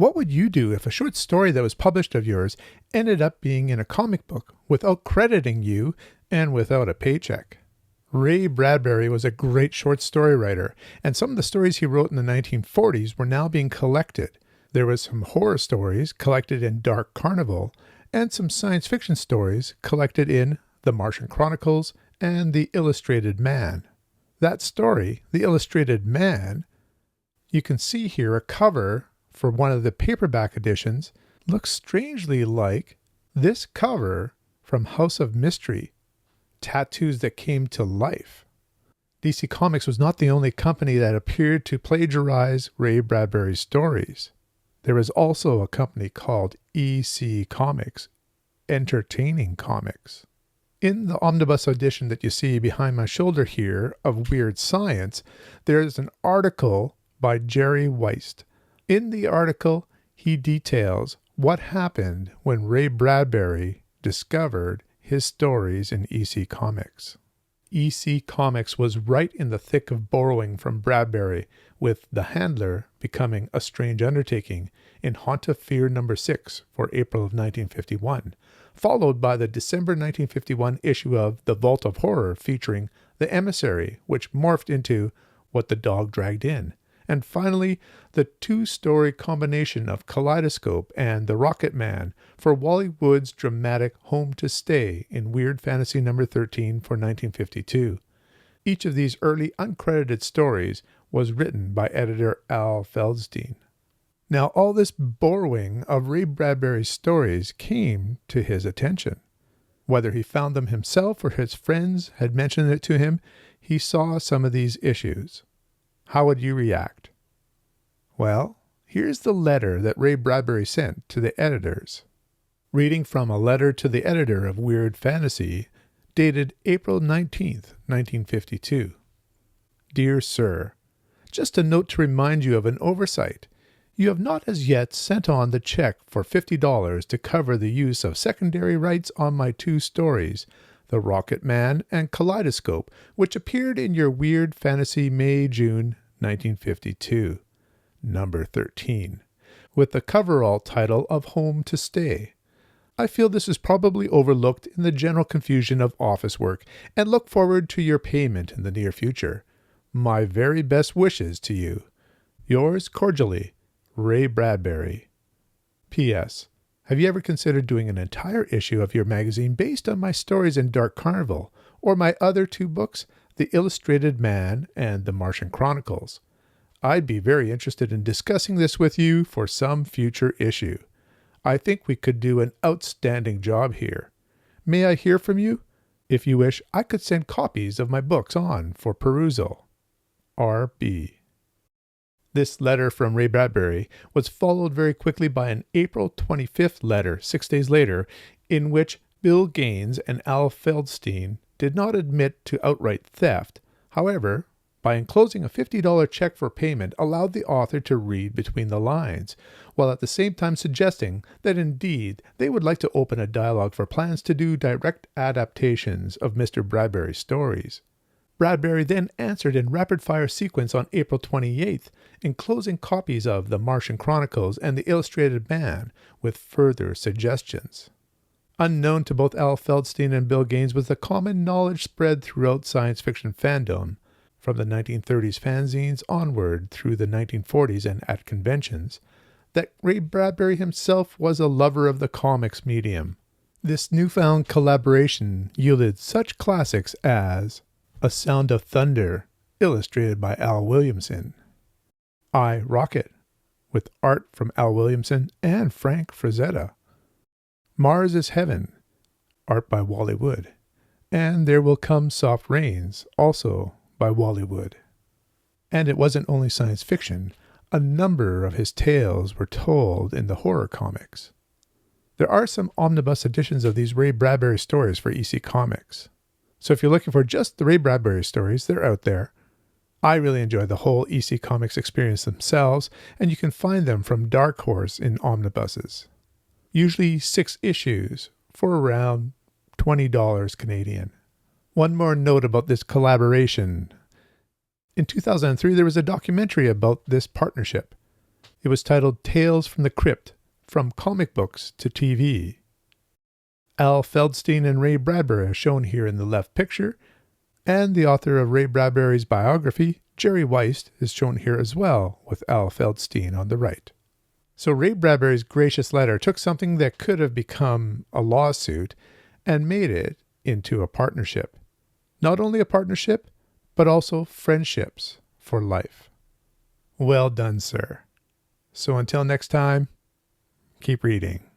What would you do if a short story that was published of yours ended up being in a comic book without crediting you and without a paycheck? Ray Bradbury was a great short story writer, and some of the stories he wrote in the 1940s were now being collected. There was some horror stories collected in Dark Carnival, and some science fiction stories collected in The Martian Chronicles and The Illustrated Man. That story, The Illustrated Man, you can see here a cover for one of the paperback editions, looks strangely like this cover from House of Mystery, Tattoos That Came to Life. DC Comics was not the only company that appeared to plagiarize Ray Bradbury's stories. There was also a company called EC Comics, Entertaining Comics. In the omnibus edition that you see behind my shoulder here of Weird Science, there is an article by Jerry Weist. In the article, he details what happened when Ray Bradbury discovered his stories in EC Comics. EC Comics was right in the thick of borrowing from Bradbury, with The Handler becoming A Strange Undertaking in Haunt of Fear No. 6 for April of 1951, followed by the December 1951 issue of The Vault of Horror featuring The Emissary, which morphed into What the Dog Dragged In, and finally the two-story combination of Kaleidoscope and The Rocket Man for Wally Wood's dramatic Home to Stay in Weird Fantasy No. 13 for 1952. Each of these early uncredited stories was written by editor Al Feldstein. Now, all this borrowing of Ray Bradbury's stories came to his attention. Whether he found them himself or his friends had mentioned it to him, he saw some of these issues. How would you react? Well, here's the letter that Ray Bradbury sent to the editors. Reading from a letter to the editor of Weird Fantasy, dated April 19th, 1952. Dear Sir, just a note to remind you of an oversight. You have not as yet sent on the check for $50 to cover the use of secondary rights on my two stories, The Rocket Man and Kaleidoscope, which appeared in your Weird Fantasy May-June 1952, number 13, with the coverall title of Home to Stay. I feel this is probably overlooked in the general confusion of office work, and look forward to your payment in the near future. My very best wishes to you. Yours cordially, Ray Bradbury. P.S. Have you ever considered doing an entire issue of your magazine based on my stories in Dark Carnival, or my other two books, The Illustrated Man and The Martian Chronicles? I'd be very interested in discussing this with you for some future issue. I think we could do an outstanding job here. May I hear from you? If you wish, I could send copies of my books on for perusal. R.B. This letter from Ray Bradbury was followed very quickly by an April 25th letter 6 days later, in which Bill Gaines and Al Feldstein did not admit to outright theft. However, by enclosing a $50 check for payment, allowed the author to read between the lines, while at the same time suggesting that indeed they would like to open a dialogue for plans to do direct adaptations of Mr. Bradbury's stories. Bradbury then answered in rapid-fire sequence on April 28th, enclosing copies of The Martian Chronicles and The Illustrated Man, with further suggestions. Unknown to both Al Feldstein and Bill Gaines was the common knowledge spread throughout science fiction fandom, from the 1930s fanzines onward through the 1940s and at conventions, that Ray Bradbury himself was a lover of the comics medium. This newfound collaboration yielded such classics as A Sound of Thunder, illustrated by Al Williamson, I, Rocket, with art from Al Williamson and Frank Frazetta, Mars is Heaven, art by Wally Wood, and There Will Come Soft Rains, also by Wally Wood. And it wasn't only science fiction. A number of his tales were told in the horror comics. There are some omnibus editions of these Ray Bradbury stories for EC Comics. So if you're looking for just the Ray Bradbury stories, they're out there. I really enjoy the whole EC Comics experience themselves, and you can find them from Dark Horse in omnibuses. Usually 6 issues for around $20 Canadian. One more note about this collaboration. In 2003, there was a documentary about this partnership. It was titled Tales from the Crypt, From Comic Books to TV. Al Feldstein and Ray Bradbury are shown here in the left picture, and the author of Ray Bradbury's biography, Jerry Weist, is shown here as well, with Al Feldstein on the right. So Ray Bradbury's gracious letter took something that could have become a lawsuit and made it into a partnership. Not only a partnership, but also friendships for life. Well done, sir. So until next time, keep reading.